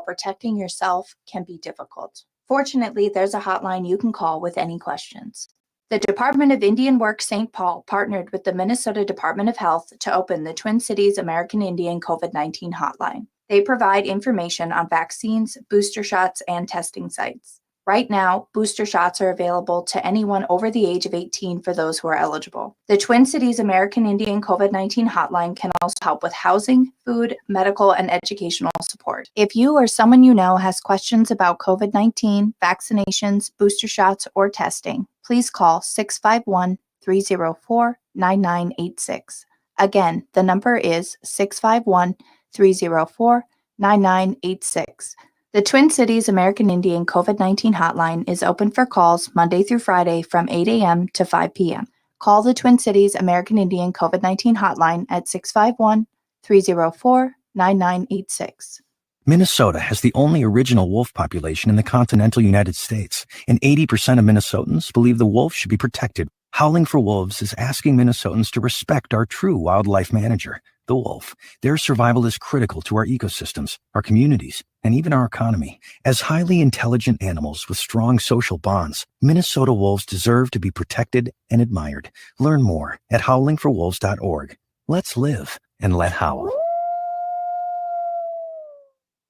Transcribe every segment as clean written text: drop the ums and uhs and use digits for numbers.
protecting yourself can be difficult. Fortunately, there's a hotline you can call with any questions. The Department of Indian Work St. Paul partnered with the Minnesota Department of Health to open the Twin Cities American Indian COVID-19 hotline. They provide information on vaccines, booster shots, and testing sites. Right now, booster shots are available to anyone over the age of 18 for those who are eligible. The Twin Cities American Indian COVID-19 hotline can also help with housing, food, medical, and educational support. If you or someone you know has questions about COVID-19, vaccinations, booster shots, or testing, please call 651-304-9986. Again, the number is 651-304-9986. The Twin Cities American Indian COVID-19 hotline is open for calls Monday through Friday from 8 a.m. to 5 p.m. Call the Twin Cities American Indian COVID-19 hotline at 651-304-9986. Minnesota has the only original wolf population in the continental United States, and 80% of Minnesotans believe the wolf should be protected. Howling for Wolves is asking Minnesotans to respect our true wildlife manager, the wolf. Their survival is critical to our ecosystems, our communities, and even our economy. As highly intelligent animals with strong social bonds, Minnesota wolves deserve to be protected and admired. Learn more at howlingforwolves.org. Let's live and let howl.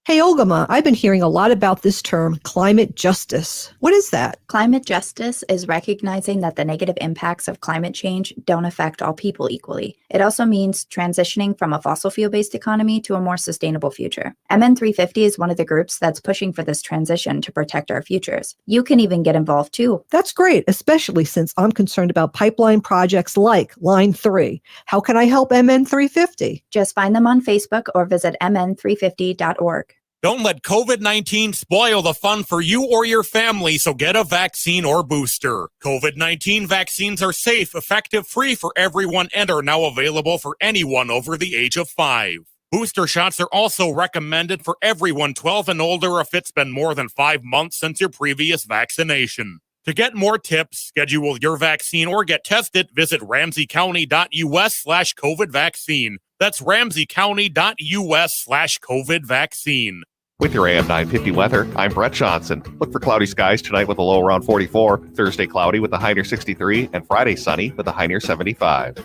Hey, Ogama, I've been hearing a lot about this term, climate justice. What is that? Climate justice is recognizing that the negative impacts of climate change don't affect all people equally. It also means transitioning from a fossil fuel-based economy to a more sustainable future. MN350 is one of the groups that's pushing for this transition to protect our futures. You can even get involved too. That's great, especially since I'm concerned about pipeline projects like Line 3. How can I help MN350? Just find them on Facebook or visit mn350.org. Don't let COVID-19 spoil the fun for you or your family, so get a vaccine or booster. COVID-19 vaccines are safe, effective, free for everyone, and are now available for anyone over the age of 5. Booster shots are also recommended for everyone 12 and older if it's been more than 5 months since your previous vaccination. To get more tips, schedule your vaccine, or get tested, visit ramseycounty.us/COVID vaccine. That's ramseycounty.us/COVID vaccine. With your AM 950 weather, I'm Brett Johnson. Look for cloudy skies tonight with a low around 44, Thursday cloudy with a high near 63, and Friday sunny with a high near 75.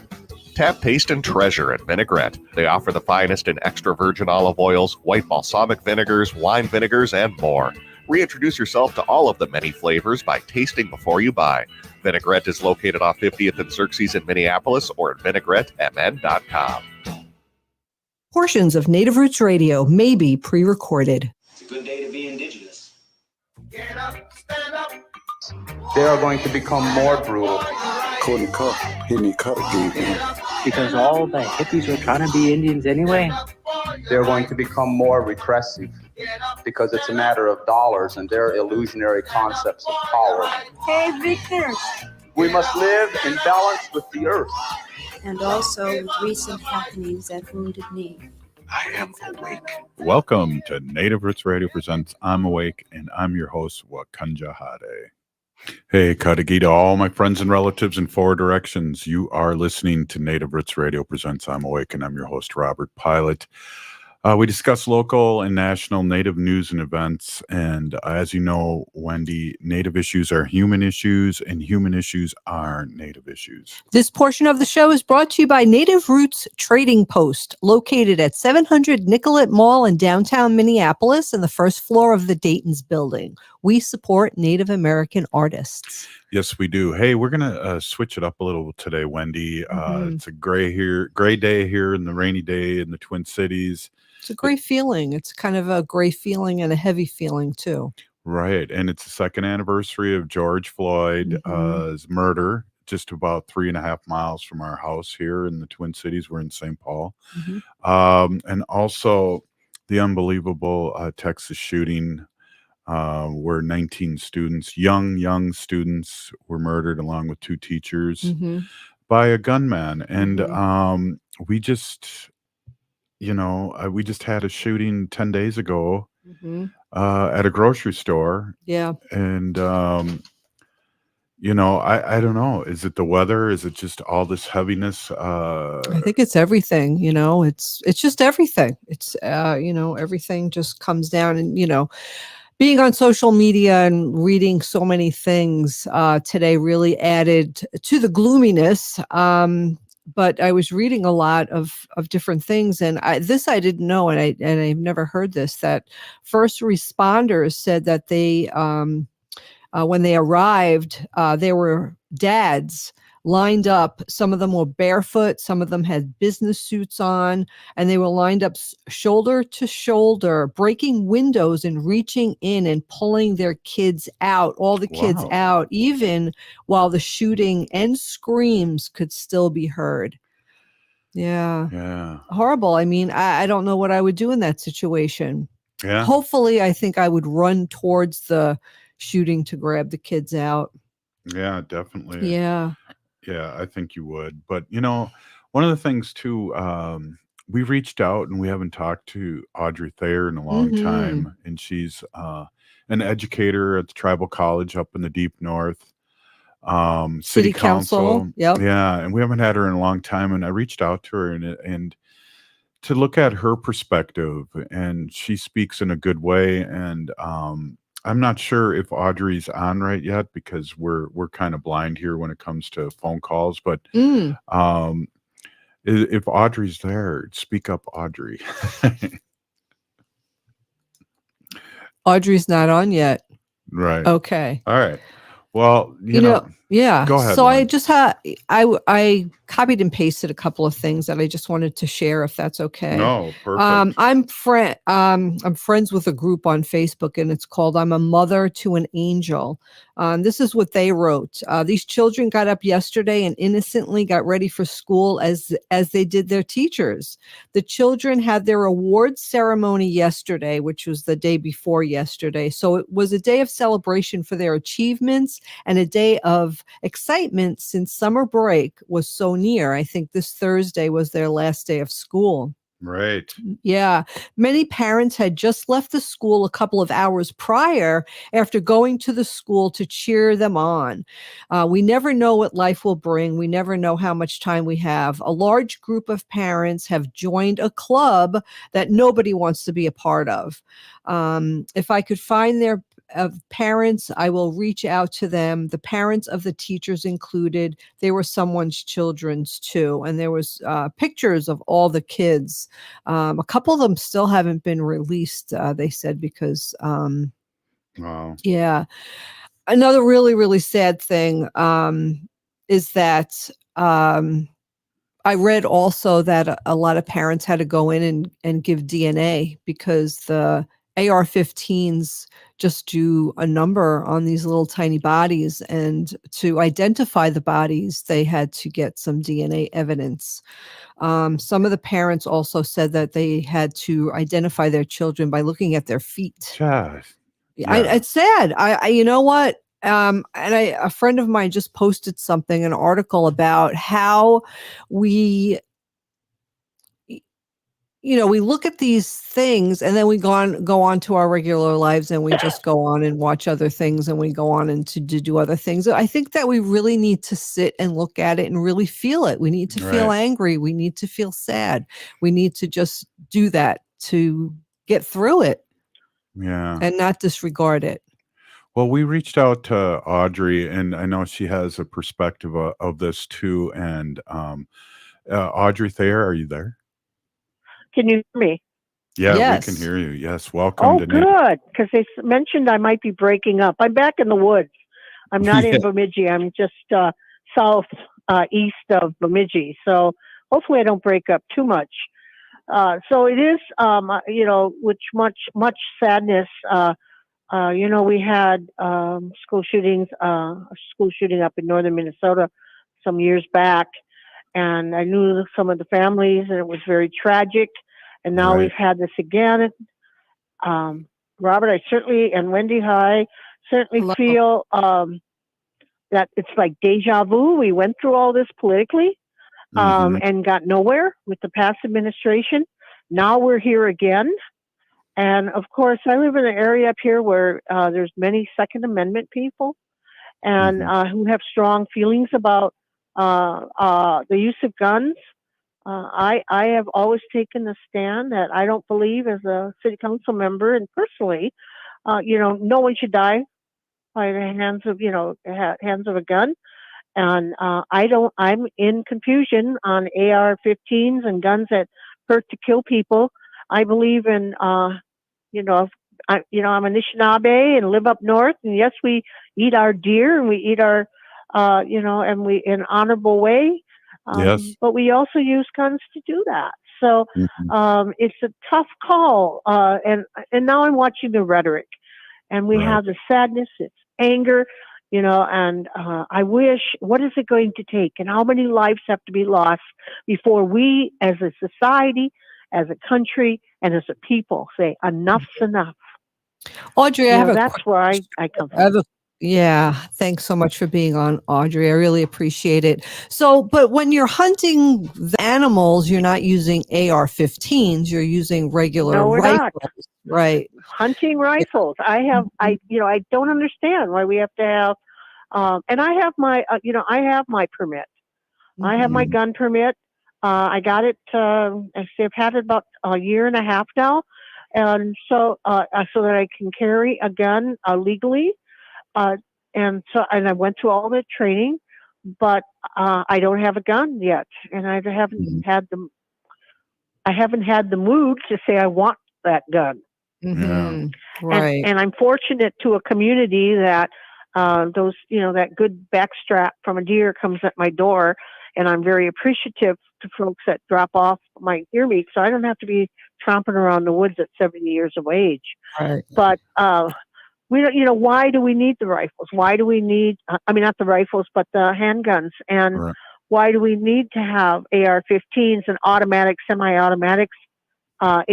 Tap, taste, and treasure at Vinaigrette. They offer the finest in extra virgin olive oils, white balsamic vinegars, wine vinegars, and more. Reintroduce yourself to all of the many flavors by tasting before you buy. Vinaigrette is located off 50th and Xerxes in Minneapolis or at vinaigrettemn.com. Portions of Native Roots Radio may be pre-recorded. It's a good day to be indigenous. Get up, stand up. They are going to become more brutal. Couldn't cut, hitting cut again. Because all the hippies were trying to be Indians anyway. They're going to become more repressive because it's a matter of dollars and their illusionary concepts of power. Hey, Victor. We must live in balance with the earth. And also with recent happenings that wounded me. I am awake. Welcome to Native Roots Radio presents I'm Awake, and I'm your host, Wakanja Hade. Hey, Kadagi to all my friends and relatives in 4 directions. You are listening to Native Roots Radio presents I'm Awake, and I'm your host, Robert Pilot. We discuss local and national Native news and events. And as you know, Wendy, Native issues are human issues, and human issues are Native issues. This portion of the show is brought to you by Native Roots Trading Post, located at 700 Nicollet Mall in downtown Minneapolis and the first floor of the Dayton's building. We support Native American artists. Yes, we do. Hey, we're going to switch it up a little today, Wendy. It's a gray day here and the rainy day in the Twin Cities. It's a great feeling. It's kind of a gray feeling and a heavy feeling, too. Right. And it's the second anniversary of George Floyd's murder, just about 3.5 miles from our house here in the Twin Cities. We're in St. Paul. And also the unbelievable Texas shooting where 19 students, young students, were murdered along with 2 teachers by a gunman. And we just had a shooting 10 days ago at a grocery store. Yeah. And, I don't know. Is it the weather? Is it just all this heaviness? I think it's everything, it's just everything. It's, everything just comes down and, being on social media and reading so many things today really added to the gloominess. But I was reading a lot of different things, and I didn't know, and I've never heard this, that first responders said that they when they arrived, there were dads lined up. Some of them were barefoot, some of them had business suits on, and they were lined up shoulder to shoulder, breaking windows and reaching in and pulling their kids out, all the kids Wow. out, even while the shooting and screams could still be heard. Yeah. Horrible. I mean, I don't know what I would do in that situation. Yeah. Hopefully, I think I would run towards the shooting to grab the kids out. Yeah, definitely. Yeah. Yeah, I think you would. But one of the things too, we reached out and we haven't talked to Audrey Thayer in a long time, and she's an educator at the tribal college up in the deep north. City council. Yep. Yeah, and we haven't had her in a long time. And I reached out to her and to look at her perspective, and she speaks in a good way. And I'm not sure if Audrey's on right yet because we're kind of blind here when it comes to phone calls. But if Audrey's there, speak up, Audrey. Audrey's not on yet. Right. Okay. All right. Well, yeah. Go ahead. So Len. I just had I copied and pasted a couple of things that I just wanted to share, if that's okay. No, perfect. I'm friends with a group on Facebook, and it's called "I'm a Mother to an Angel." This is what they wrote. These children got up yesterday and innocently got ready for school as they did their teachers. The children had their awards ceremony yesterday, which was the day before yesterday. So it was a day of celebration for their achievements and a day of excitement since summer break was so near. I think this Thursday was their last day of school. Right. Yeah. Many parents had just left the school a couple of hours prior after going to the school to cheer them on. We never know what life will bring. We never know how much time we have. A large group of parents have joined a club that nobody wants to be a part of. If I could find their parents, I will reach out to them. The parents of the teachers included. They were someone's children's too, and there was pictures of all the kids. A couple of them still haven't been released, they said, because Wow. Yeah. Another really, really sad thing is that I read also that a lot of parents had to go in and give DNA because the AR-15s just do a number on these little tiny bodies, and to identify the bodies, they had to get some DNA evidence. Some of the parents also said that they had to identify their children by looking at their feet. Gosh. It's sad. You know what? A friend of mine just posted an article about how we look at these things and then we go on to our regular lives, and we just go on and watch other things, and we go on and to do other things. I think that we really need to sit and look at it and really feel it. We need to feel angry. We need to feel sad. We need to just do that to get through it. Yeah. And not disregard it. Well, we reached out to Audrey, and I know she has a perspective of this too. And Audrey Thayer, are you there? Can you hear me? Yeah, Yes. we can hear you. Yes, welcome. Oh, to good, because they mentioned I might be breaking up. I'm back in the woods. I'm not in Bemidji. I'm just south east of Bemidji. So hopefully I don't break up too much. So it is, with much sadness. We had school shootings, a school shooting up in northern Minnesota some years back, and I knew some of the families, and it was very tragic. And now we've had this again. Robert, I certainly, and Wendy, hi, certainly feel that it's like deja vu. We went through all this politically and got nowhere with the past administration. Now we're here again. And of course, I live in an area up here where there's many Second Amendment people. and who have strong feelings about the use of guns. I have always taken the stand that I don't believe, as a city council member and personally, no one should die by the hands of a gun. And I'm in confusion on AR-15s and guns that hurt to kill people. I believe in, I'm an Anishinaabe and live up north. And yes, we eat our deer and we eat our, and we in an honorable way. Yes. But we also use guns to do that. So it's a tough call. And now I'm watching the rhetoric, and we have the sadness, it's anger, and I wish, what is it going to take, and how many lives have to be lost before we as a society, as a country, and as a people say enough's enough. Audrey, that's where I come from. Yeah, thanks so much for being on, Audrey. I really appreciate it. So, but when you're hunting the animals, you're not using AR-15s, you're using regular rifles. Not. Right. Hunting rifles. I don't understand why we have to have, and I have my, I have my permit. I have my gun permit. I got it, I've had it about a year and a half now. And so that I can carry a gun legally. And I went through all the training, but I don't have a gun yet, and I haven't had the mood to say I want that gun. Right. And I'm fortunate to a community that that good backstrap from a deer comes at my door, and I'm very appreciative to folks that drop off my ear meat, so I don't have to be tromping around the woods at 70 years of age. Right. But we don't, why do we need the rifles? Why do we need, not the rifles, but the handguns? And why do we need to have AR-15s and automatics, semi-automatics? I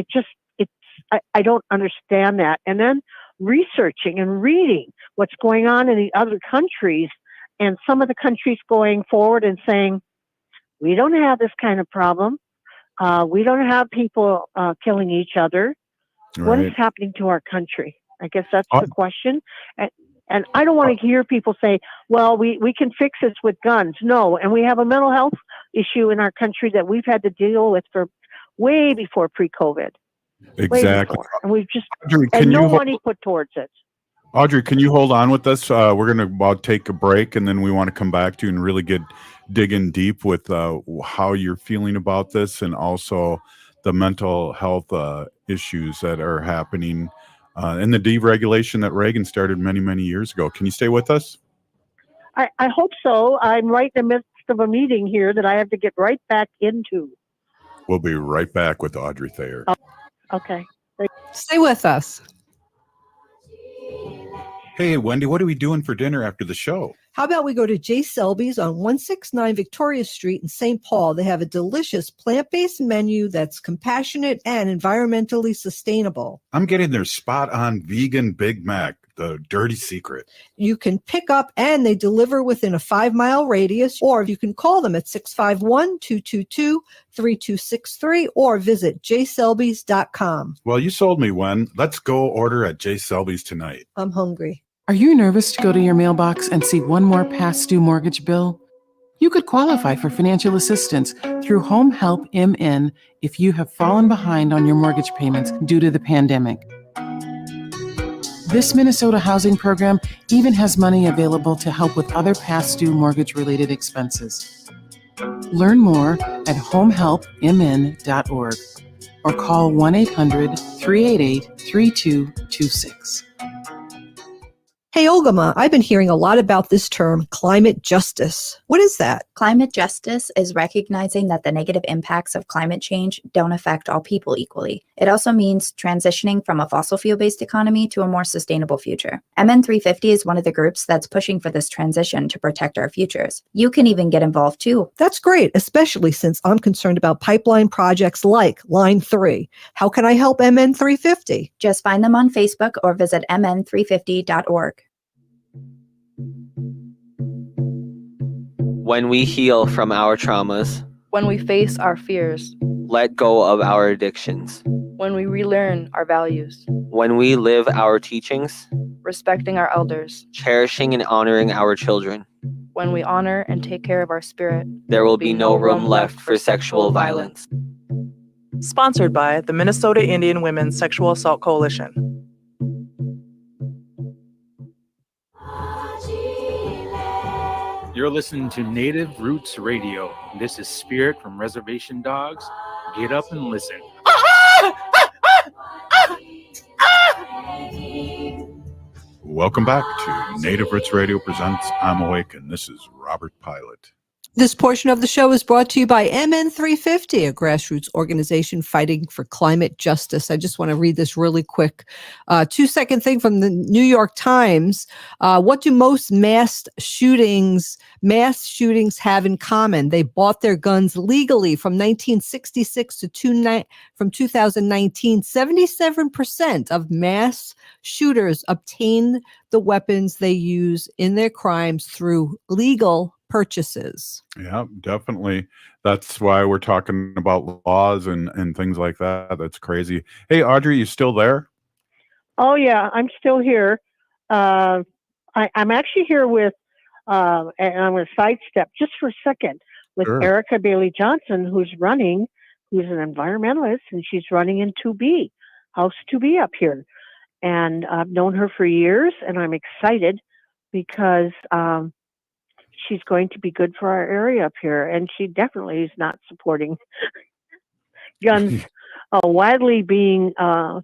don't understand that. And then researching and reading what's going on in the other countries, and some of the countries going forward and saying, we don't have this kind of problem. We don't have people killing each other. Right. What is happening to our country? I guess that's the question. And I don't want to hear people say, well, we can fix this with guns. No, and we have a mental health issue in our country that we've had to deal with for way before pre-COVID. Exactly. And we've just Audrey, and no money put towards it. Audrey, can you hold on with us? We're going to about take a break, and then we want to come back to you and really dig in deep with how you're feeling about this, and also the mental health issues that are happening and the deregulation that Reagan started many, many years ago. Can you stay with us? I hope so. I'm right in the midst of a meeting here that I have to get right back into. We'll be right back with Audrey Thayer. Okay. Stay with us. Hey, Wendy, what are we doing for dinner after the show? How about we go to J. Selby's on 169 Victoria Street in St. Paul? They have a delicious plant-based menu that's compassionate and environmentally sustainable. I'm getting their spot-on vegan Big Mac, the dirty secret. You can pick up and they deliver within a 5-mile radius, or you can call them at 651-222-3263 or visit jselbys.com. Well, you sold me, Wen. Let's go order at J. Selby's tonight. I'm hungry. Are you nervous to go to your mailbox and see one more past due mortgage bill? You could qualify for financial assistance through Home Help MN if you have fallen behind on your mortgage payments due to the pandemic. This Minnesota housing program even has money available to help with other past due mortgage-related expenses. Learn more at homehelpmn.org or call 1-800-388-3226. Hey, Olgama, I've been hearing a lot about this term, climate justice. What is that? Climate justice is recognizing that the negative impacts of climate change don't affect all people equally. It also means transitioning from a fossil fuel-based economy to a more sustainable future. MN350 is one of the groups that's pushing for this transition to protect our futures. You can even get involved too. That's great, especially since I'm concerned about pipeline projects like Line 3. How can I help MN350? Just find them on Facebook or visit mn350.org. When we heal from our traumas, when we face our fears, let go of our addictions, when we relearn our values, when we live our teachings, respecting our elders. cherishing and honoring our children. When we honor and take care of our spirit, There will be no room left for sexual violence. Sponsored by the Minnesota Indian Women's Sexual Assault Coalition. You're listening to Native Roots Radio. This is Spirit from Reservation Dogs. Get up and listen. Welcome back to Native Roots Radio presents I'm Awake, and this is Robert Pilot. This portion of the show is brought to you by MN350, a grassroots organization fighting for climate justice. I just want to read this really quick. 2-second thing from the New York Times. What do most mass shootings have in common? They bought their guns legally from 1966 to from 2019. 77% of mass shooters obtain the weapons they use in their crimes through legal purchases. Yeah, definitely. That's why we're talking about laws and things like that. That's crazy. Hey, Audrey, you still there? Oh yeah, I'm still here. I'm actually here with, and I'm going to sidestep just for a second with Sure. Erica Bailey Johnson, who's an environmentalist, and she's running in 2B, House 2B up here. And I've known her for years, and I'm excited because she's going to be good for our area up here, and she definitely is not supporting guns widely being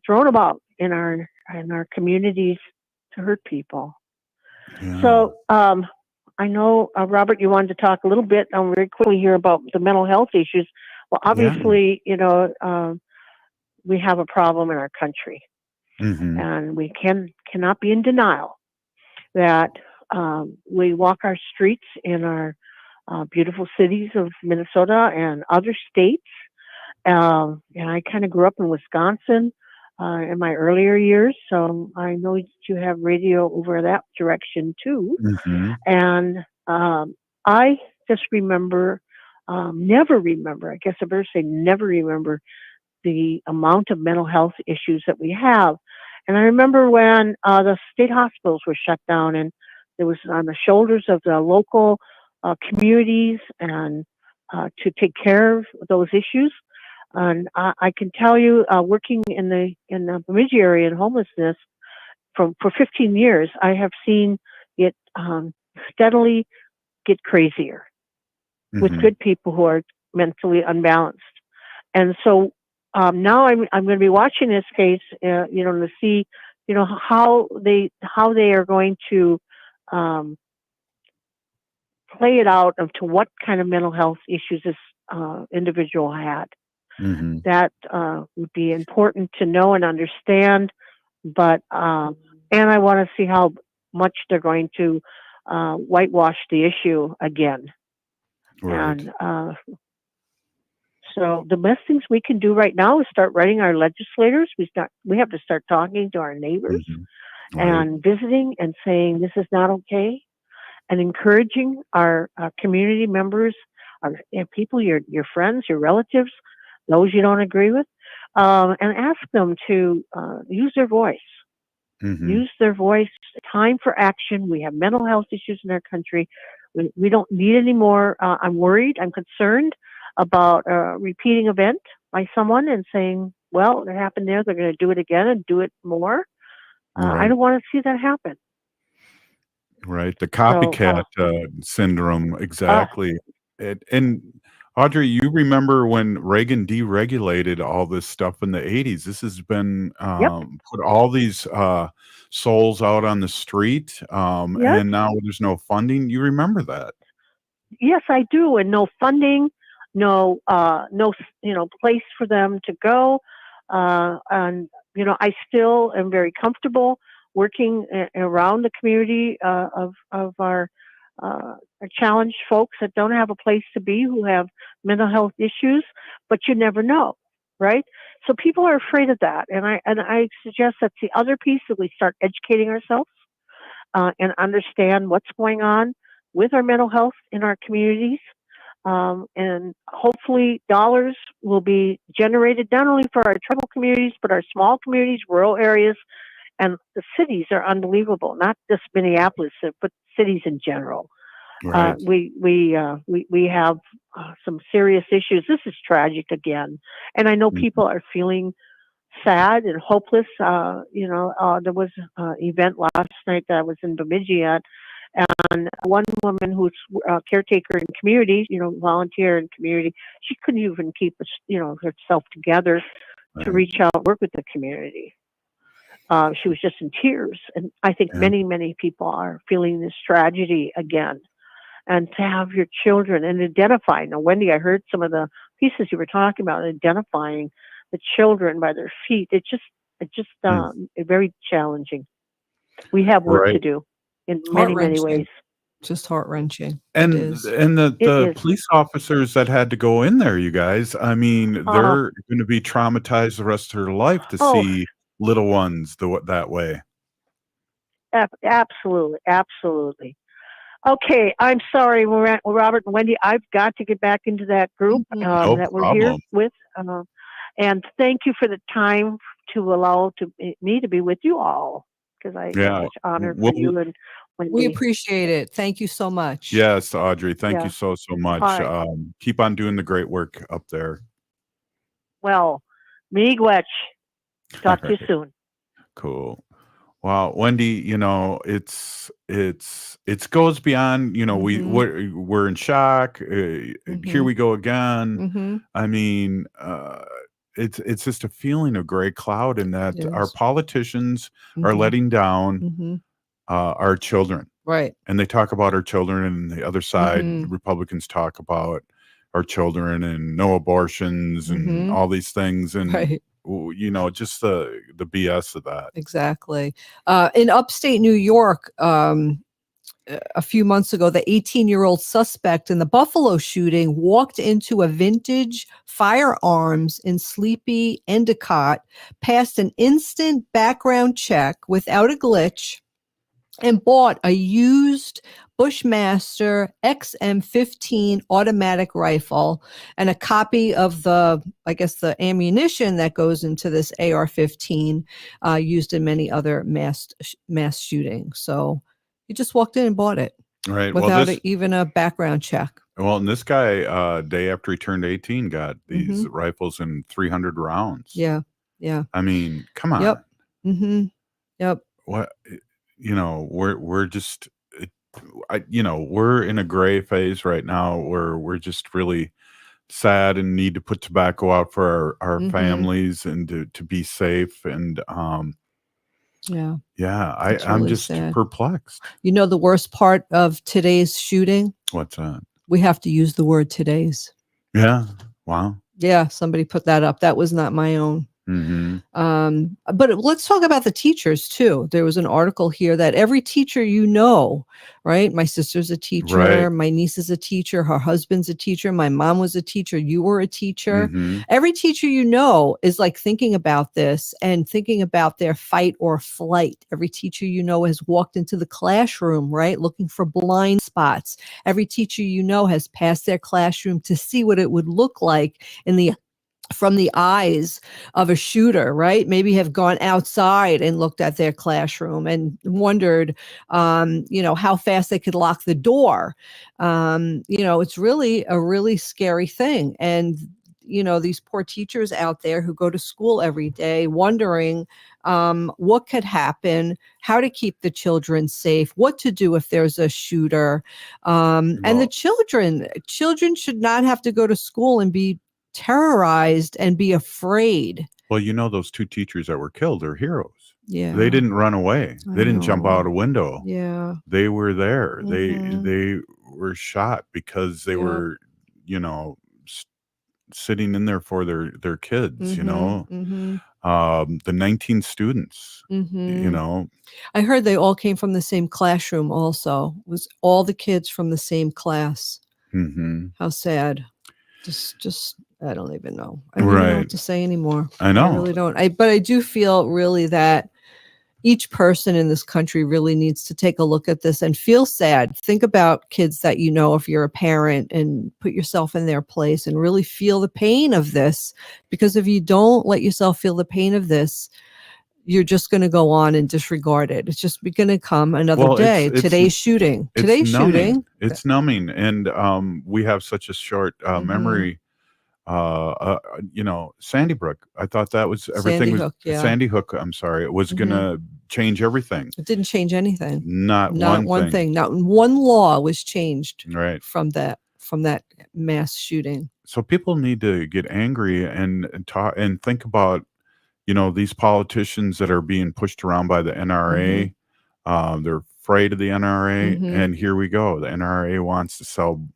thrown about in our communities to hurt people. Yeah. So I know, Robert, you wanted to talk a little bit very quickly here about the mental health issues. Well, obviously, we have a problem in our country, and we cannot be in denial that we walk our streets in our beautiful cities of Minnesota and other states. And I kind of grew up in Wisconsin in my earlier years, so I know that you have radio over that direction too. And I just never remember, I guess I better say never remember the amount of mental health issues that we have. And I remember when the state hospitals were shut down, and it was on the shoulders of the local communities and to take care of those issues. And I can tell you, working in the Bemidji area in homelessness for 15 years, I have seen it steadily get crazier with good people who are mentally unbalanced. And so now I'm going to be watching this case, to see, how they are going to play it out of to what kind of mental health issues this individual had. That would be important to know and understand, but and I want to see how much they're going to whitewash the issue again. Right. And so the best things we can do right now is start writing our legislators. We have to start talking to our neighbors and visiting and saying this is not okay, and encouraging our community members, our people, your friends, your relatives, those you don't agree with, and ask them to use their voice. Use their voice. Time for action. We have mental health issues in our country. We don't need any more. I'm worried. I'm concerned about a repeating event by someone and saying, well, it happened there, they're going to do it again and do it more. I don't want to see that happen. Right. The copycat syndrome. Exactly. And Audrey, you remember when Reagan deregulated all this stuff in the 80s? This has been put all these souls out on the street, and now there's no funding. You remember that? Yes, I do. And no funding, no place for them to go. And I still am very comfortable working around the community of our challenged folks that don't have a place to be, who have mental health issues, but you never know, right? So people are afraid of that, and I suggest that's the other piece, that we start educating ourselves and understand what's going on with our mental health in our communities, and hopefully dollars will be generated not only for our tribal communities but our small communities, rural areas, And the cities are unbelievable, not just Minneapolis, but cities in general. Right. We have some serious issues. This is tragic again, and I know people are feeling sad and hopeless. There was an event last night that I was in Bemidji at, and one woman who's a caretaker in community, volunteer in community, she couldn't even keep, herself together to reach out and work with the community. She was just in tears, and I think many, many people are feeling this tragedy again. And to have your children and identify. Now, Wendy, I heard some of the pieces you were talking about, identifying the children by their feet. It's just very challenging. We have work to do in many, many ways. Just heart-wrenching. And the police officers that had to go in there, you guys, I mean, they're going to be traumatized the rest of their life to see little ones that way. Absolutely. Absolutely. Okay, I'm sorry, Robert and Wendy. I've got to get back into that group that we're here with. And thank you for the time to allow me to be with you all, because I am much honored for you and Wendy. We appreciate it. Thank you so much. Yes, Audrey. Thank you so much. Right. Keep on doing the great work up there. Well, miigwech. Talk to you soon. Cool. Wow, Wendy, it goes beyond, we're in shock. Here we go again. I mean, it's just a feeling of gray cloud, in that our politicians are letting down our children. Right. And they talk about our children, and the other side, Republicans talk about our children and no abortions and all these things. And just the BS of that. Exactly. In upstate New York, a few months ago, the 18-year-old suspect in the Buffalo shooting walked into a vintage firearms in Sleepy Endicott, passed an instant background check without a glitch, and bought a used Bushmaster XM15 automatic rifle and a copy of the ammunition that goes into this AR-15 used in many other mass shootings. So he just walked in and bought it, right, without even a background check. Well, and this guy, day after he turned 18, got these rifles in 300 rounds. Yeah. I mean, come on. Yep. Yep. What? We're just, we're in a gray phase right now where we're just really sad and need to put tobacco out for our families and to be safe. And I'm really just sad. Perplexed. The worst part of today's shooting? What's that? We have to use the word today's. Yeah. Wow. Yeah. Somebody put that up. That was not my own. But let's talk about the teachers too. There was an article here that every teacher, right? My sister's a teacher. Right. My niece is a teacher. Her husband's a teacher. My mom was a teacher. You were a teacher. Every teacher is like thinking about this and thinking about their fight or flight. Every teacher has walked into the classroom, right? Looking for blind spots. Every teacher has passed their classroom to see what it would look like from the eyes of a shooter, right? Maybe have gone outside and looked at their classroom and wondered, how fast they could lock the door. It's really a really scary thing. And, these poor teachers out there who go to school every day wondering what could happen, how to keep the children safe, what to do if there's a shooter. And the children should not have to go to school and be terrorized and be afraid. Well, those two teachers that were killed are heroes. Yeah. They didn't run away. They didn't jump out a window. Yeah. They were there. They were shot because they were, sitting in there for their kids, the 19 students, I heard they all came from the same classroom also. It was all the kids from the same class. How sad. Just I don't even know. I don't know what to say anymore. I know. I really don't. But I do feel really that each person in this country really needs to take a look at this and feel sad. Think about kids that if you're a parent, and put yourself in their place and really feel the pain of this. Because if you don't let yourself feel the pain of this, you're just going to go on and disregard it. It's just going to come another Well, day. it's Today's shooting. It's numbing. It's numbing, and we have such a short memory. Sandy Brook. I thought that was everything. Sandy Hook. I'm sorry. It was going to change everything. It didn't change anything. Not one thing. Not one law was changed from that mass shooting. So people need to get angry and talk and think about, these politicians that are being pushed around by the NRA. They're afraid of the NRA, and here we go. The NRA wants to sell.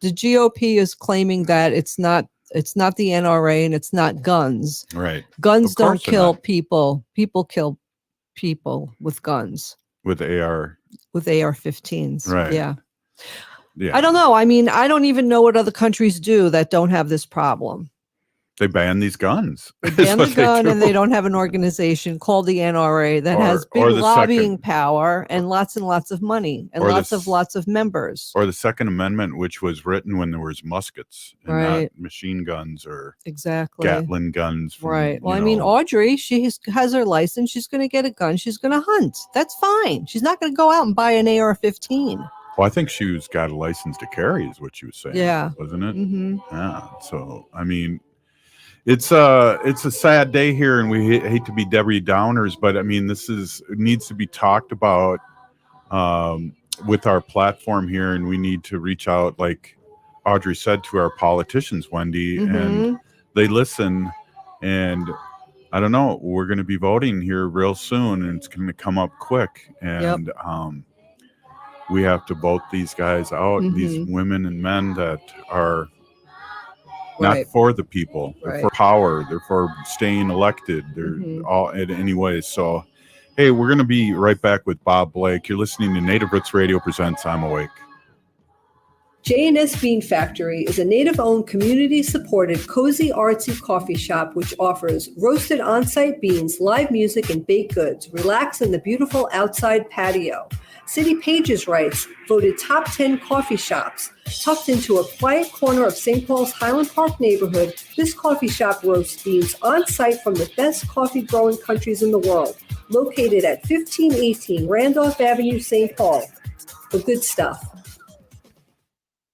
The GOP is claiming that it's not the NRA and it's not guns. Right. Guns don't kill people. People kill people with guns. With AR-15s. Right. Yeah. I don't know. I mean, I don't even know what other countries do that don't have this problem. They ban these guns. They ban the gun, and they don't have an organization called the NRA that has big lobbying power and lots of money and lots of members. Or the Second Amendment, which was written when there was muskets and not machine guns or Gatling guns. Well, I mean, Audrey, she has her license. She's going to get a gun. She's going to hunt. That's fine. She's not going to go out and buy an AR-15. Well, I think she's got a license to carry, is what she was saying. Yeah, wasn't it? Yeah. So, I mean, it's a sad day here, and we hate to be Debbie Downers, but I mean, it needs to be talked about with our platform here, and we need to reach out, like Audrey said, to our politicians, Wendy, and they listen. And I don't know, we're going to be voting here real soon, and it's going to come up quick, and we have to vote these guys out, these women and men that are not for the people. They're for power. They're for staying elected. They're all in any way. So, hey, we're going to be right back with Bob Blake. You're listening to Native Roots Radio presents I'm Awake. J&S Bean Factory is a native-owned, community-supported, cozy, artsy coffee shop which offers roasted on-site beans, live music, and baked goods. Relax in the beautiful outside patio. City Pages writes, voted top 10 coffee shops. Tucked into a quiet corner of St. Paul's Highland Park neighborhood, this coffee shop roasts beans on-site from the best coffee-growing countries in the world. Located at 1518 Randolph Avenue, St. Paul. The good stuff.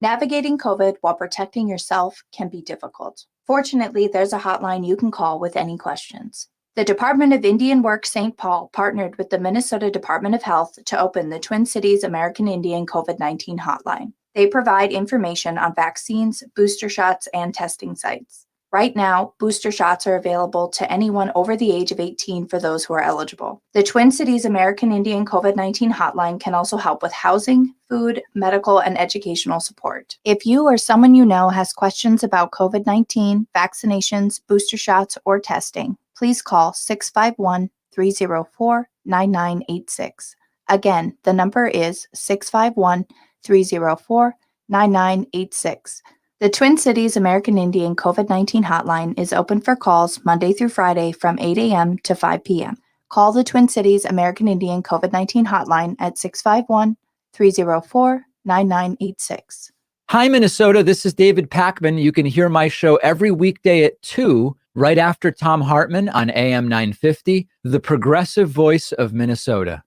Navigating COVID while protecting yourself can be difficult. Fortunately, there's a hotline you can call with any questions. The Department of Indian Work St. Paul partnered with the Minnesota Department of Health to open the Twin Cities American Indian COVID-19 hotline. They provide information on vaccines, booster shots, and testing sites. Right now, booster shots are available to anyone over the age of 18 for those who are eligible. The Twin Cities American Indian COVID-19 hotline can also help with housing, food, medical, and educational support. If you or someone you know has questions about COVID-19, vaccinations, booster shots, or testing, please call 651-304-9986. Again, the number is 651-304-9986. The Twin Cities American Indian COVID-19 hotline is open for calls Monday through Friday from 8 a.m. to 5 p.m. Call the Twin Cities American Indian COVID-19 hotline at 651-304-9986. Hi, Minnesota. This is David Packman. You can hear my show every weekday at 2, right after Tom Hartman on AM 950, the progressive voice of Minnesota.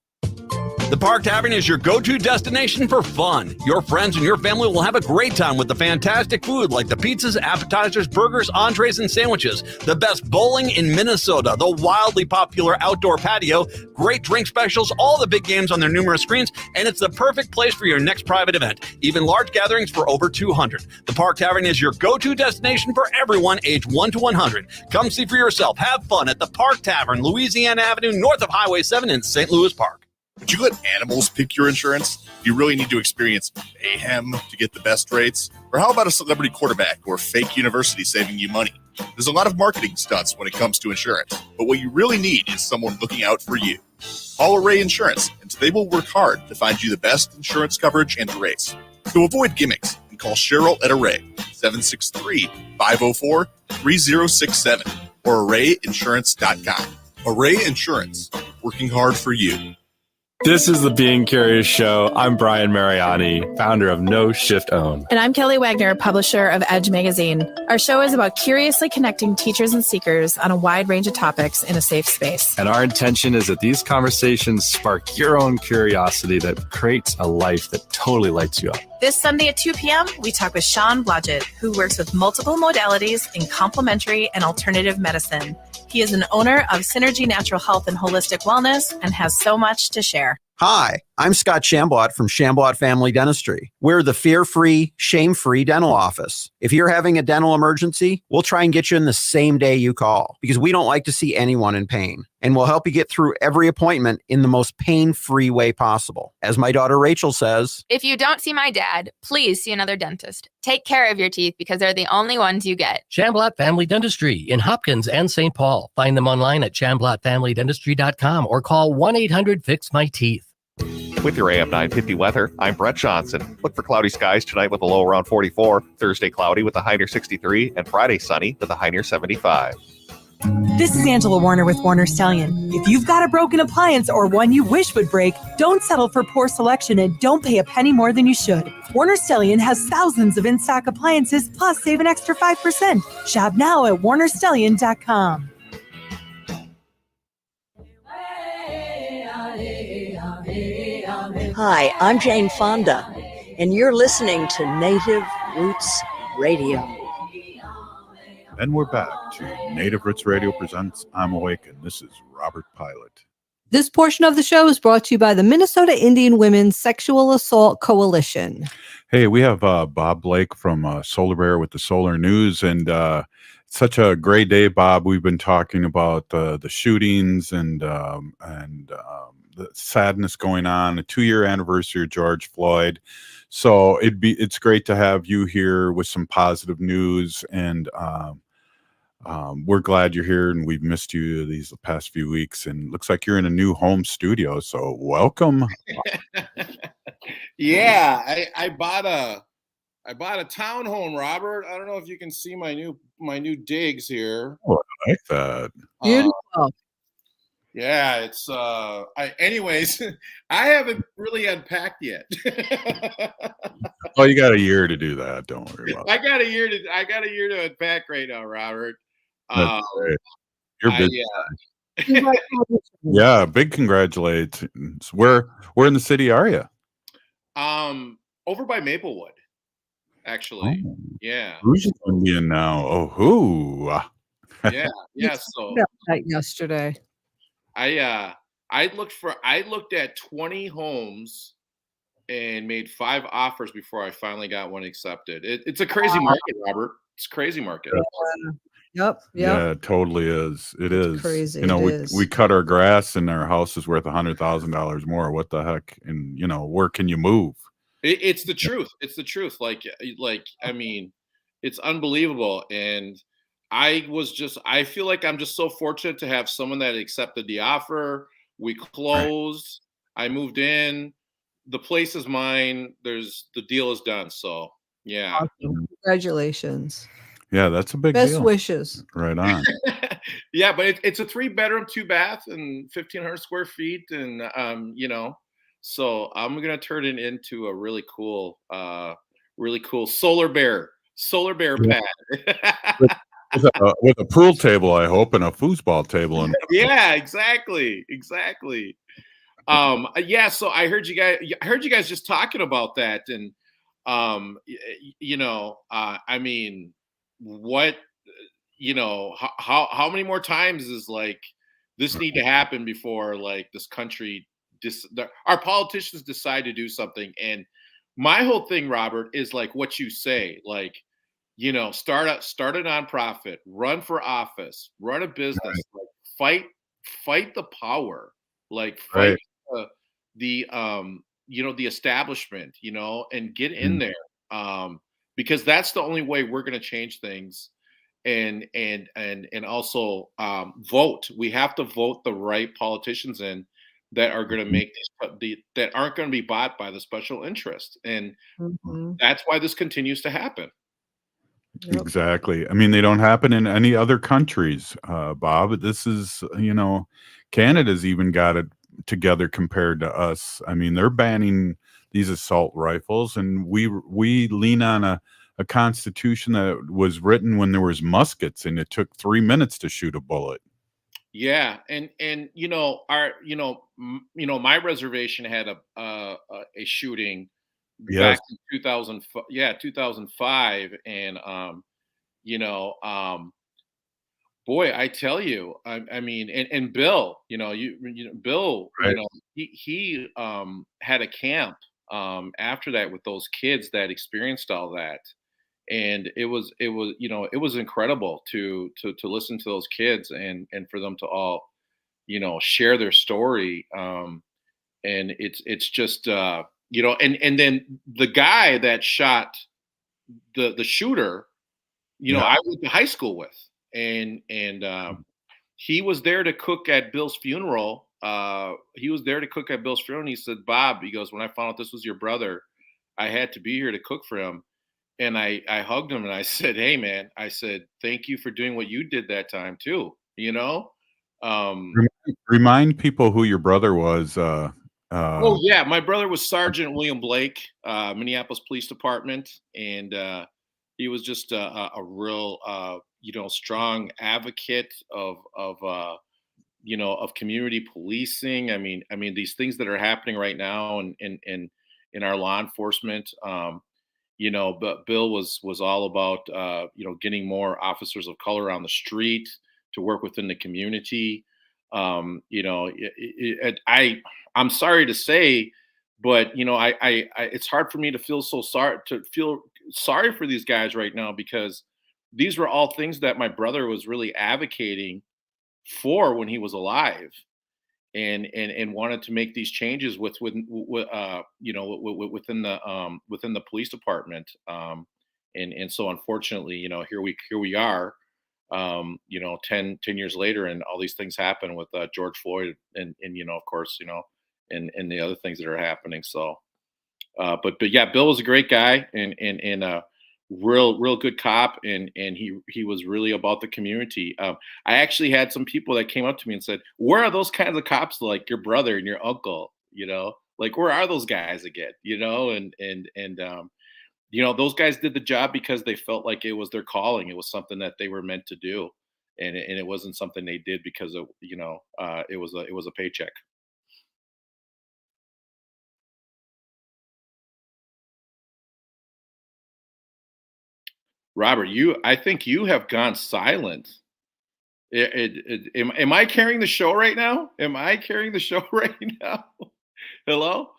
The Park Tavern is your go-to destination for fun. Your friends and your family will have a great time with the fantastic food like the pizzas, appetizers, burgers, entrees, and sandwiches. The best bowling in Minnesota, the wildly popular outdoor patio, great drink specials, all the big games on their numerous screens, and it's the perfect place for your next private event, even large gatherings for over 200. The Park Tavern is your go-to destination for everyone aged 1 to 100. Come see for yourself. Have fun at the Park Tavern, Louisiana Avenue, north of Highway 7 in St. Louis Park. Would you let animals pick your insurance? Do you really need to experience mayhem to get the best rates? Or how about a celebrity quarterback or fake university saving you money? There's a lot of marketing stunts when it comes to insurance, but what you really need is someone looking out for you. Call Array Insurance, and they will work hard to find you the best insurance coverage and rates. So avoid gimmicks and call Cheryl at Array, 763-504-3067, or arrayinsurance.com. Array Insurance, working hard for you. This is the Being Curious Show. I'm Brian Mariani, founder of No Shift Own. And I'm Kelly Wagner, publisher of Edge Magazine. Our show is about curiously connecting teachers and seekers on a wide range of topics in a safe space. And our intention is that these conversations spark your own curiosity that creates a life that totally lights you up. This Sunday at 2 p.m., we talk with Sean Blodgett, who works with multiple modalities in complementary and alternative medicine. He is an owner of Synergy Natural Health and Holistic Wellness and has so much to share. Hi, I'm Scott Shambot from Shambot Family Dentistry. We're the fear-free, shame-free dental office. If you're having a dental emergency, we'll try and get you in the same day you call because we don't like to see anyone in pain. And we'll help you get through every appointment in the most pain-free way possible. As my daughter Rachel says, if you don't see my dad, please see another dentist. Take care of your teeth because they're the only ones you get. Shambot Family Dentistry in Hopkins and St. Paul. Find them online at shamblotfamilydentistry.com or call 1-800-FIX-MY-TEETH. With your AM 950 weather, I'm Brett Johnson. Look for cloudy skies tonight with a low around 44, Thursday cloudy with a high near 63, and Friday sunny with a high near 75. This is Angela Warner with Warner Stallion. If you've got a broken appliance or one you wish would break, don't settle for poor selection and don't pay a penny more than you should. Warner Stallion has thousands of in-stock appliances, plus save an extra 5%. Shop now at warnerstallion.com. Hi, I'm Jane Fonda, and you're listening to Native Roots Radio. And we're back to Native Roots Radio presents I'm Awake, and this is Robert Pilot. This portion of the show is brought to you by the Minnesota Indian Women's Sexual Assault Coalition. Hey, we have Bob Blake from Solar Bear with the Solar News, and such a great day, Bob. We've been talking about the shootings and the sadness going on, the 2-year anniversary of George Floyd. So it's great to have you here with some positive news, and we're glad you're here, and we've missed you these past few weeks, and looks like you're in a new home studio, so welcome. Yeah, I bought a townhome, Robert. I don't know if you can see my new digs here. Oh, I like that. Beautiful. Yeah, it's anyways, I haven't really unpacked yet. Oh, you got a year to do that. Don't worry about it. I got a year to unpack right now, Robert. That's great. You're busy. Yeah, big congratulations. Where in the city are you? Over by Maplewood, actually. Oh, yeah. Who's Indian now? Oh, who? Yeah. So that yesterday. I looked at 20 homes and made 5 offers before I finally got one accepted. It's a crazy market, Robert. It's a crazy market. Yep. Yeah, it totally is. It's crazy. You know, we cut our grass and our house is worth $100,000 more. What the heck? And where can you move? It's the truth. It's the truth. Like, I mean, it's unbelievable. And I feel like I'm just so fortunate to have someone that accepted the offer. We closed. Right. I moved in. The place is mine. The deal is done. So yeah. Awesome. Congratulations. Yeah, that's a big Best deal. wishes. Right on. Yeah, but it's a 3-bedroom, 2-bath, and 1,500 square feet, and so I'm gonna turn it into a really cool solar bear pad. with a pool table, I hope, and a foosball table. Yeah, exactly. Yeah, so I heard you guys just talking about that, and I mean, what, how many more times is like this need to happen before like this country, our politicians decide to do something? And my whole thing, Robert, is like what you say, like, start a nonprofit, run for office, run a business, like fight the power, like fight the establishment, and get in there, because that's the only way we're going to change things. And also vote. We have to vote the right politicians in that are going to make that aren't going to be bought by the special interest, and that's why this continues to happen. Exactly. I mean, they don't happen in any other countries, Bob. This is, Canada's even got it together compared to us. I mean, they're banning these assault rifles, and we lean on a constitution that was written when there was muskets, and it took 3 minutes to shoot a bullet. Yeah, and my reservation had a shooting back Yes. in 2000, 2005, and you know, boy, I tell you, I mean, and Bill, Bill, Right. he had a camp after that with those kids that experienced all that, and it was incredible to listen to those kids and for them to all share their story, and it's just and then the guy that shot the shooter, Yeah. I went to high school with, and he was there to cook at Bill's funeral. He was there to cook at Bill's funeral, and he said, "Bob," he goes, "when I found out this was your brother, I had to be here to cook for him." And I hugged him and I said, "Hey, man," I said, "thank you for doing what you did that time too." Um, Remind people who your brother was. oh yeah, my brother was Sergeant William Blake, Minneapolis Police Department, and he was just a real strong advocate of community policing. I mean these things that are happening right now in our law enforcement. But Bill was all about getting more officers of color on the street to work within the community. I'm sorry to say, but it's hard for me to feel sorry for these guys right now, because these were all things that my brother was really advocating for when he was alive, and wanted to make these changes within the police department, and so unfortunately, here we are, 10 years later, and all these things happen with George Floyd, and of course, and the other things that are happening. So but yeah, Bill was a great guy, and a real good cop, and he was really about the community. I actually had some people that came up to me and said, "Where are those kinds of cops like your brother and your uncle? Like, where are those guys again?" And those guys did the job because they felt like it was their calling. It was something that they were meant to do, and it wasn't something they did because of it was a paycheck. Robert, I think you have gone silent. Am I carrying the show right now? Am I carrying the show right now? Hello?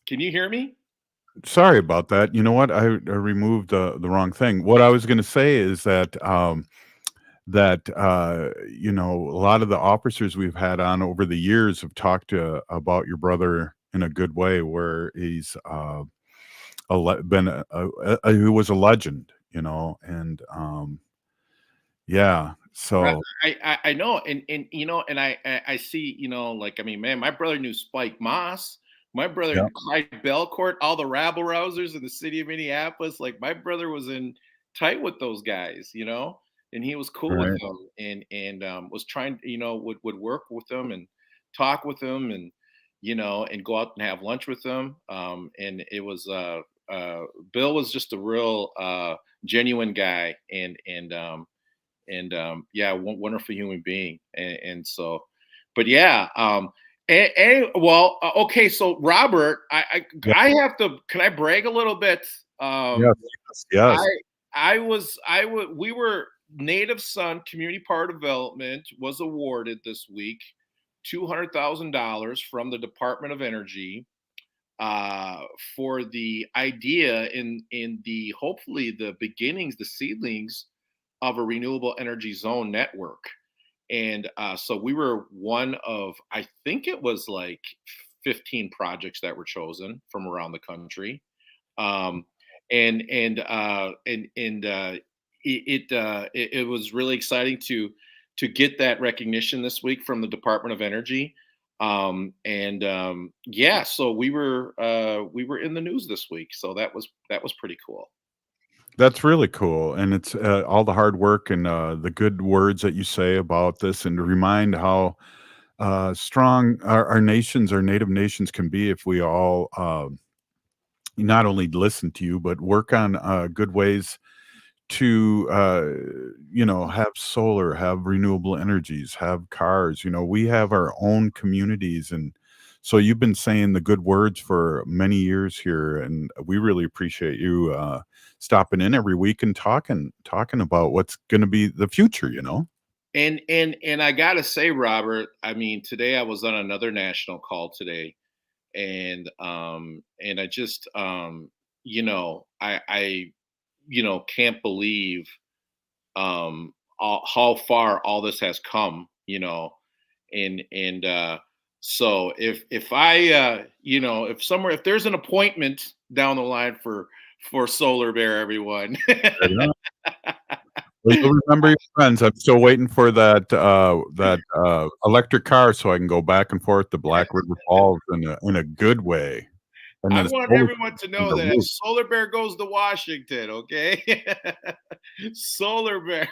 Can you hear me? Sorry about that. You know what? I removed the wrong thing. What I was going to say is that a lot of the officers we've had on over the years have talked about your brother in a good way, where he's he was a legend, and yeah. So I know, and I see, like, I mean, man, my brother knew Spike Moss. My brother yeah, knew Clyde Belcourt, all the rabble rousers in the city of Minneapolis. Like, my brother was in tight with those guys, and he was cool with right. them, and was trying, would work with them and talk with them, and go out and have lunch with them. And it was Bill was just a real genuine guy, and yeah, wonderful human being, and so, but yeah, well, okay, so Robert, Yeah, I have to, can I brag a little bit? yes, yes, We were Native Son Community Power Development was awarded this week $200,000 from the Department of Energy for the idea in the hopefully the beginnings, the seedlings of a renewable energy zone network. And so we were one of, I think it was like 15 projects that were chosen from around the country. Um, it was really exciting to get that recognition this week from the Department of Energy. Yeah, so we were in the news this week, so that was pretty cool. that's really cool, and it's all the hard work and the good words that you say about this, and to remind how strong our nations, our native nations can be if we all not only listen to you, but work on good ways to have solar, have renewable energies, have cars. We have our own communities, and so you've been saying the good words for many years here, and we really appreciate you stopping in every week and talking about what's going to be the future. And I gotta say, Robert, I mean, today I was on another national call today, and I just I can't believe how far all this has come, and so if I if there's an appointment down the line for Solar Bear, everyone. Well, you'll remember your friends. I'm still waiting for that electric car so I can go back and forth to Black River Falls in a good way. And I then want everyone to know that if Solar Bear goes to Washington, okay, Solar Bear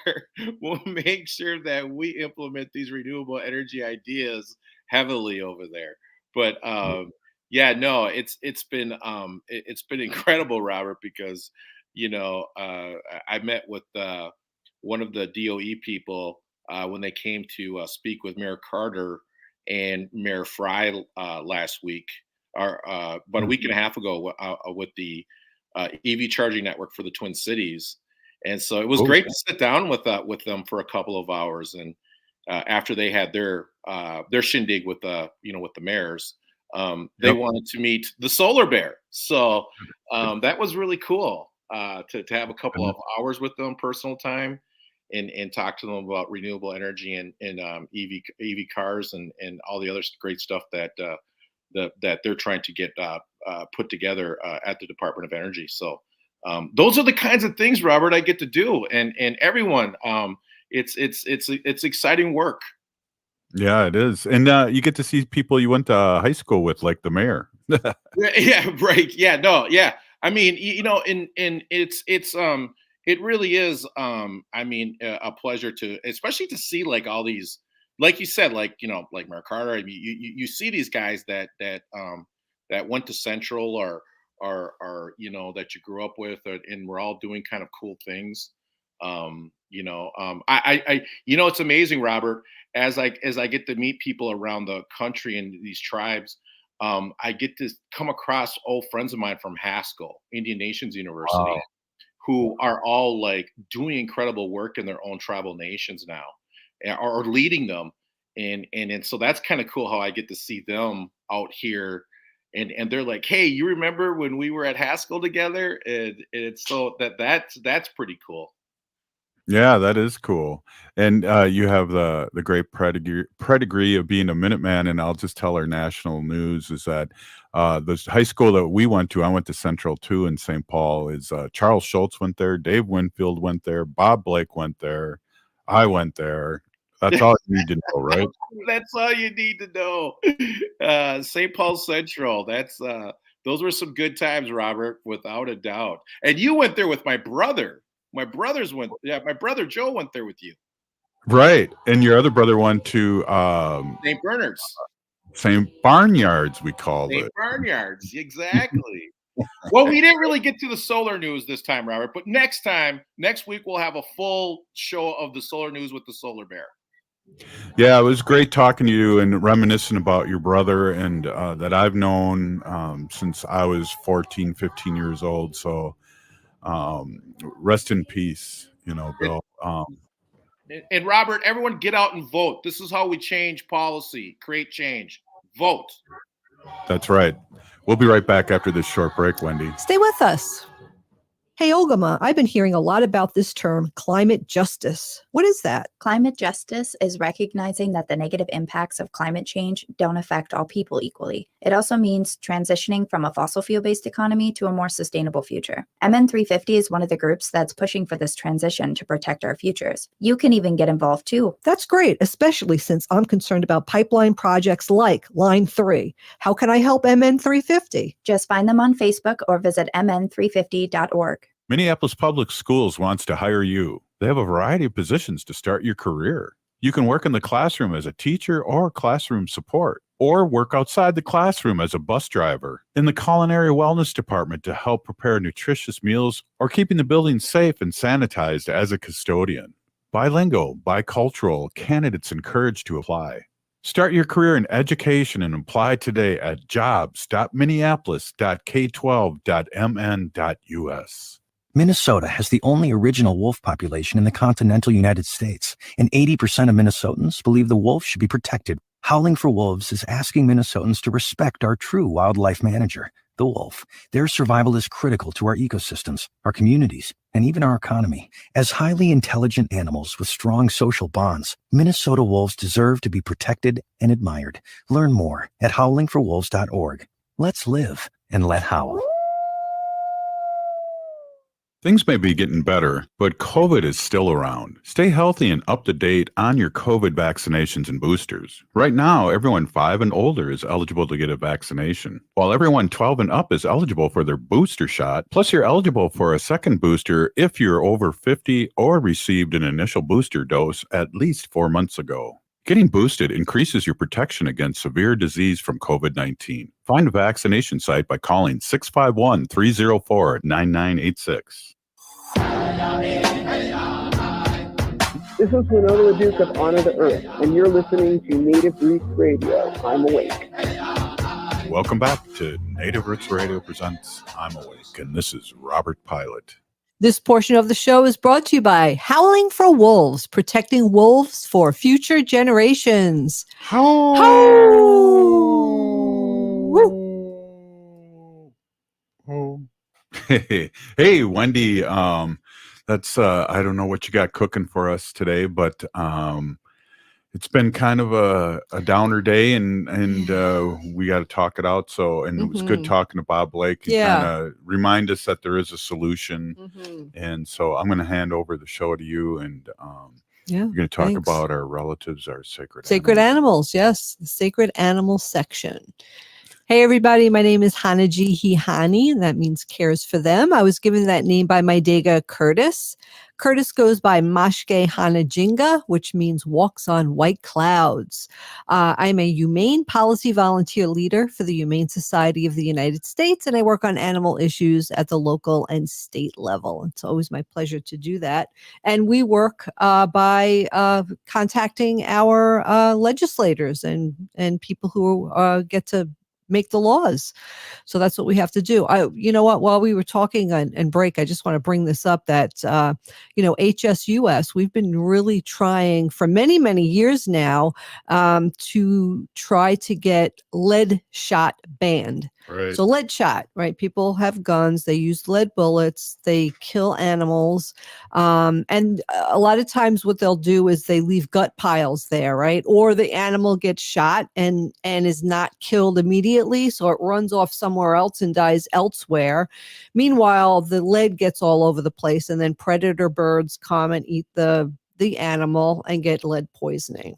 will make sure that we implement these renewable energy ideas heavily over there. But yeah, no, it's been incredible, Robert, because I met with one of the DOE people when they came to speak with Mayor Carter and Mayor Fry last week, or about a week and a half ago, with the EV charging network for the Twin Cities. And so it was great to sit down with them for a couple of hours. And after they had their shindig with the mayors, they wanted to meet the Solar Bear. So that was really cool to have a couple of hours with them, personal time, and talk to them about renewable energy and EV cars and all the other great stuff that they're trying to get put together at the Department of Energy. So those are the kinds of things, Robert, I get to do, and everyone. It's exciting work. Yeah, it is, and you get to see people you went to high school with, like the mayor. Yeah, right. Yeah, no, yeah. I mean, and it really is. I mean, a pleasure to, especially to see like all these, like you said, like like Mayor Carter. I mean, you see these guys that went to Central or that you grew up with, and we're all doing kind of cool things. It's amazing, Robert, as I get to meet people around the country and these tribes. I get to come across old friends of mine from Haskell, Indian Nations University, who are all like doing incredible work in their own tribal nations now, or leading them. And so that's kind of cool how I get to see them out here, and they're like, hey, you remember when we were at Haskell together? And it's so that's pretty cool. Yeah, that is cool. And you have the great pedigree of being a Minuteman. And I'll just tell our national news is that the high school that we went to, I went to Central too in St. Paul, is Charles Schultz went there, Dave Winfield went there, Bob Blake went there, I went there. That's all you need to know, right? That's all you need to know. St. Paul Central. Those were some good times, Robert, without a doubt. And you went there with my brother. My brother Joe went there with you. Right. And your other brother went to St. Bernard's. St. Barnyards, we called St. it. Barnyards, exactly. Well, we didn't really get to the solar news this time, Robert, but next week, we'll have a full show of the solar news with the Solar Bear. Yeah, it was great talking to you and reminiscing about your brother, and that I've known since I was 14, 15 years old. So rest in peace, Bill. And Robert, everyone get out and vote. This is how we change policy, create change. Vote. That's right. We'll be right back after this short break, Wendy. Stay with us. Hey, Olgama, I've been hearing a lot about this term, climate justice. What is that? Climate justice is recognizing that the negative impacts of climate change don't affect all people equally. It also means transitioning from a fossil fuel-based economy to a more sustainable future. MN350 is one of the groups that's pushing for this transition to protect our futures. You can even get involved too. That's great, especially since I'm concerned about pipeline projects like Line 3. How can I help MN350? Just find them on Facebook or visit mn350.org. Minneapolis Public Schools wants to hire you. They have a variety of positions to start your career. You can work in the classroom as a teacher or classroom support, or work outside the classroom as a bus driver, in the culinary wellness department to help prepare nutritious meals, or keeping the building safe and sanitized as a custodian. Bilingual, bicultural candidates encouraged to apply. Start your career in education and apply today at jobs.minneapolis.k12.mn.us. Minnesota has the only original wolf population in the continental United States, and 80% of Minnesotans believe the wolf should be protected. Howling for Wolves is asking Minnesotans to respect our true wildlife manager, the wolf. Their survival is critical to our ecosystems, our communities, and even our economy. As highly intelligent animals with strong social bonds, Minnesota wolves deserve to be protected and admired. Learn more at howlingforwolves.org. Let's live and let howl. Things may be getting better, but COVID is still around. Stay healthy and up to date on your COVID vaccinations and boosters. Right now, everyone 5 and older is eligible to get a vaccination, while everyone 12 and up is eligible for their booster shot. Plus, you're eligible for a second booster if you're over 50 or received an initial booster dose at least 4 months ago. Getting boosted increases your protection against severe disease from COVID-19. Find a vaccination site by calling 651-304-9986. This is Winona LaDuke of Honor the Earth, and you're listening to Native Roots Radio. I'm Awake. Welcome back to Native Roots Radio presents I'm Awake, and this is Robert Pilot. This portion of the show is brought to you by Howling for Wolves, protecting wolves for future generations. Howl! Hey, Wendy. That's I don't know what you got cooking for us today, but it's been kind of a downer day, and we got to talk it out. So, and it was good talking to Bob Blake and kind of remind us that there is a solution. And so, I'm going to hand over the show to you, and you're going to talk about our relatives, our sacred animals. Yes, the sacred animal section. Hey, everybody. My name is Hanaji Hihani, and that means cares for them. I was given that name by my Dega Curtis. Curtis goes by Mashke Hanajinga, which means walks on white clouds. I'm a humane policy volunteer leader for the Humane Society of the United States, and I work on animal issues at the local and state level. It's always my pleasure to do that. And we work by contacting our legislators and people who get to make the laws. So that's what we have to do. You know what, while we were talking and break, I just want to bring this up that, HSUS, we've been really trying for many, many years now to try to get lead shot banned. Right. So lead shot, right? People have guns, they use lead bullets, they kill animals. And a lot of times what they'll do is they leave gut piles there, right? Or the animal gets shot and is not killed immediately. So it runs off somewhere else and dies elsewhere. Meanwhile, the lead gets all over the place, and then predator birds come and eat the animal and get lead poisoning.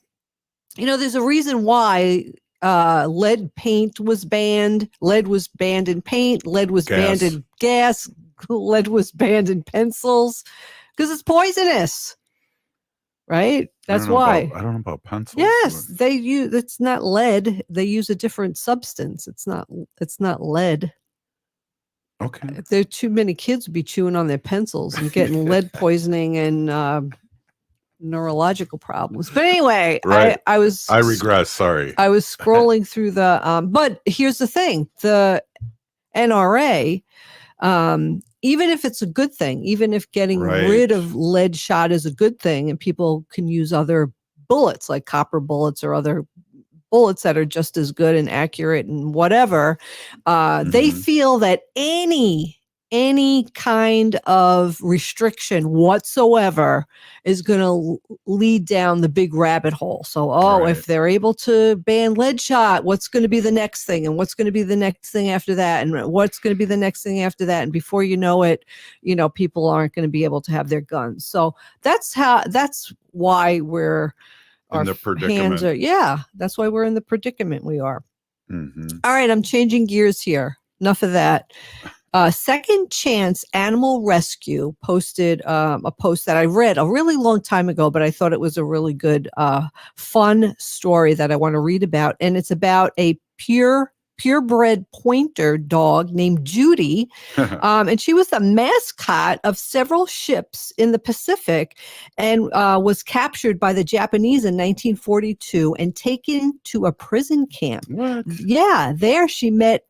You know, there's a reason why lead paint was banned. Lead was banned in paint. Lead was banned in gas. Lead was banned in pencils because it's poisonous, right? That's why. I don't know about pencils. Yes, they use. It's not lead. They use a different substance. It's not lead. Okay. There are too many kids would be chewing on their pencils and getting lead poisoning and neurological problems. But anyway, right. I regress. Sorry. I was scrolling through the but here's the thing, the NRA, even if it's a good thing, even if getting rid of lead shot is a good thing and people can use other bullets like copper bullets or other bullets that are just as good and accurate and whatever, they feel that any kind of restriction whatsoever is going to lead down the big rabbit hole. So, if they're able to ban lead shot, what's going to be the next thing? And what's going to be the next thing after that? And what's going to be the next thing after that? And before you know it, people aren't going to be able to have their guns. So that's why we're in the predicament. That's why we're in the predicament we are. All right, I'm changing gears here. Enough of that. Second Chance Animal Rescue posted a post that I read a really long time ago, but I thought it was a really good, fun story that I want to read about. And it's about a purebred pointer dog named Judy. And she was the mascot of several ships in the Pacific and was captured by the Japanese in 1942 and taken to a prison camp. What? Yeah, there she met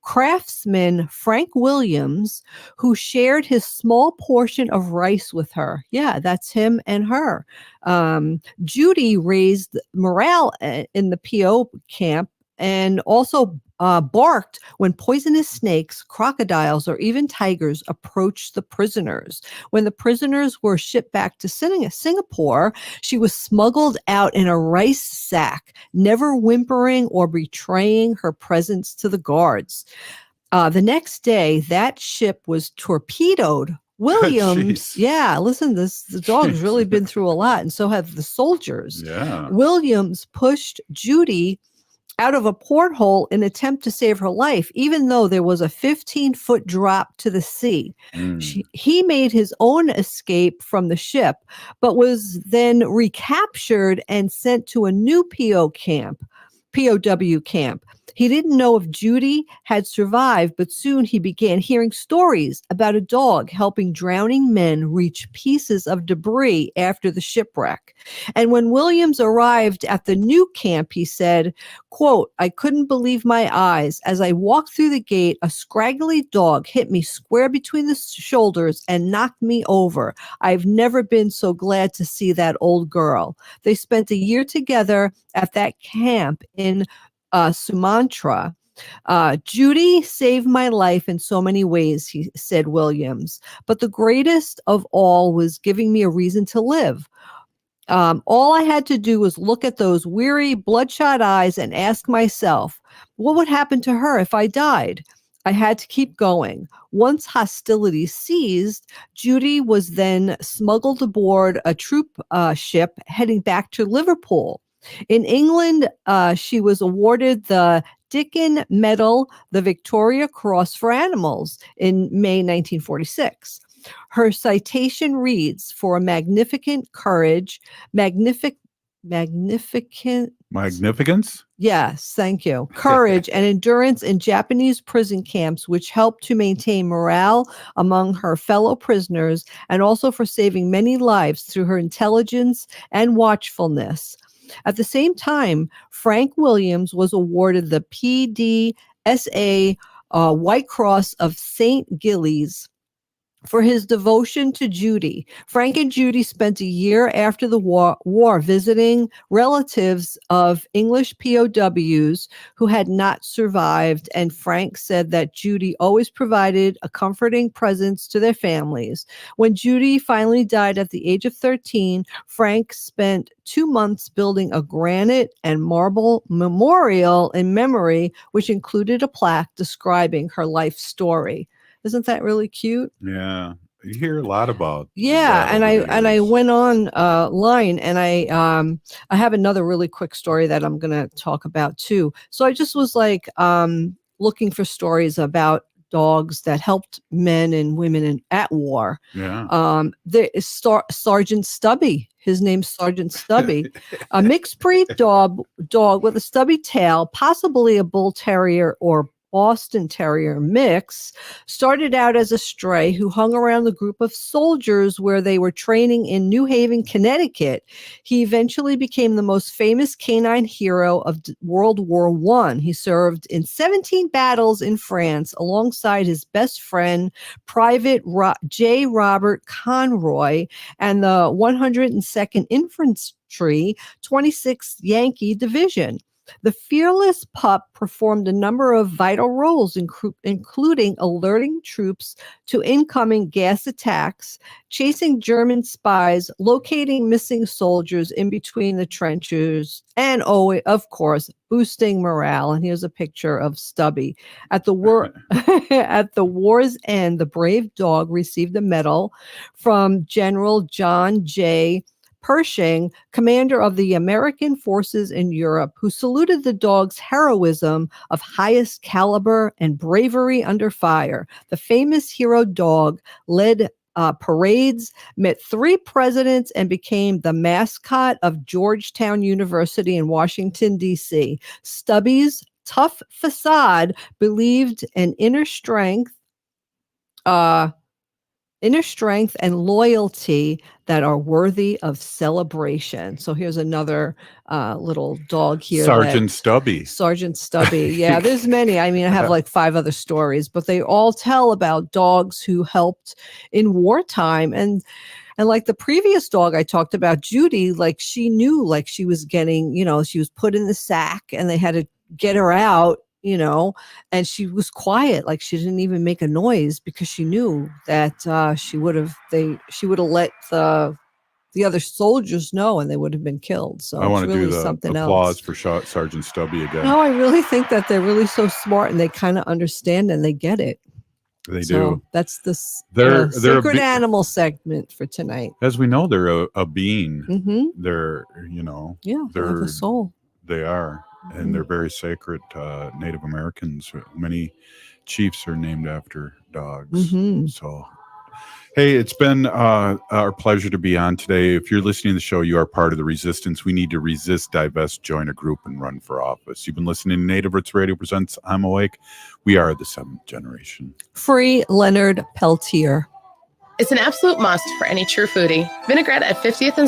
craftsman Frank Williams, who shared his small portion of rice with her. Yeah, that's him and her. Judy raised morale in the PO camp and also barked when poisonous snakes, crocodiles, or even tigers approached the prisoners. When the prisoners were shipped back to Singapore, she was smuggled out in a rice sack, never whimpering or betraying her presence to the guards. The next day, that ship was torpedoed. Williams, yeah, listen, the dog's really been through a lot, and so have the soldiers. Yeah. Williams pushed Judy out of a porthole in an attempt to save her life, even though there was a 15-foot drop to the sea. He made his own escape from the ship, but was then recaptured and sent to a new POW camp. He didn't know if Judy had survived, but soon he began hearing stories about a dog helping drowning men reach pieces of debris after the shipwreck. And when Williams arrived at the new camp, he said, quote, "I couldn't believe my eyes. As I walked through the gate, a scraggly dog hit me square between the shoulders and knocked me over. I've never been so glad to see that old girl." They spent a year together at that camp in Sumatra. Judy saved my life in so many ways, he said Williams, but the greatest of all was giving me a reason to live. All I had to do was look at those weary, bloodshot eyes and ask myself, what would happen to her if I died? I had to keep going. Once hostilities ceased, Judy was then smuggled aboard a troop ship heading back to Liverpool. In England, she was awarded the Dickin Medal, the Victoria Cross for Animals in May 1946. Her citation reads, "For a magnificent courage, magnificence? Yes, thank you. Courage and endurance in Japanese prison camps, which helped to maintain morale among her fellow prisoners, and also for saving many lives through her intelligence and watchfulness." At the same time, Frank Williams was awarded the PDSA White Cross of St. Gilles for his devotion to Judy. Frank and Judy spent a year after the war visiting relatives of English POWs who had not survived, and Frank said that Judy always provided a comforting presence to their families. When Judy finally died at the age of 13, Frank spent 2 months building a granite and marble memorial in memory, which included a plaque describing her life story. Isn't that really cute? Yeah, you hear a lot about. Yeah, and I went on line, and I have another really quick story that I'm going to talk about too. So I just was like looking for stories about dogs that helped men and women at war. Yeah. There is Sergeant Stubby. His name's Sergeant Stubby, a mixed breed dog with a stubby tail, possibly a bull terrier or Boston Terrier mix, started out as a stray who hung around the group of soldiers where they were training in New Haven, Connecticut. He eventually became the most famous canine hero of World War I. He served in 17 battles in France alongside his best friend, Private J. Robert Conroy, and the 102nd Infantry 26th Yankee Division. The fearless pup performed a number of vital roles, including alerting troops to incoming gas attacks, chasing German spies, locating missing soldiers in between the trenches, and, of course, boosting morale. And here's a picture of Stubby. At the war's end, the brave dog received a medal from General John J. Pershing, commander of the American forces in Europe, who saluted the dog's heroism of highest caliber and bravery under fire. The famous hero dog led parades, met 3 presidents, and became the mascot of Georgetown University in Washington, D.C. Stubby's tough facade believed in inner strength and loyalty that are worthy of celebration. So here's another little dog here. Sergeant Stubby. Sergeant Stubby. Yeah, there's many. I mean, I have like 5 other stories, but they all tell about dogs who helped in wartime. And like the previous dog I talked about, Judy, like she knew like she was getting, she was put in the sack and they had to get her out, and she was quiet. Like she didn't even make a noise because she knew that she would have let the other soldiers know and they would have been killed. So I want it's to really do the something applause else. for Sergeant Stubby again. No, I really think that they're really so smart and they kind of understand and they get it. They So do. that's this They're a sacred animal segment for tonight. As we know, they're a being. Mm-hmm. They're, Yeah, they have a soul. They are. And they're very sacred. Native Americans, many chiefs are named after dogs. Mm-hmm. So, hey, it's been our pleasure to be on today. If you're listening to the show, you are part of the resistance. We need to resist, divest, join a group, and run for office. You've been listening to Native Roots Radio presents I'm Awake. We are the 7th generation. Free Leonard Peltier. It's an absolute must for any true foodie. Vinaigrette at 50th and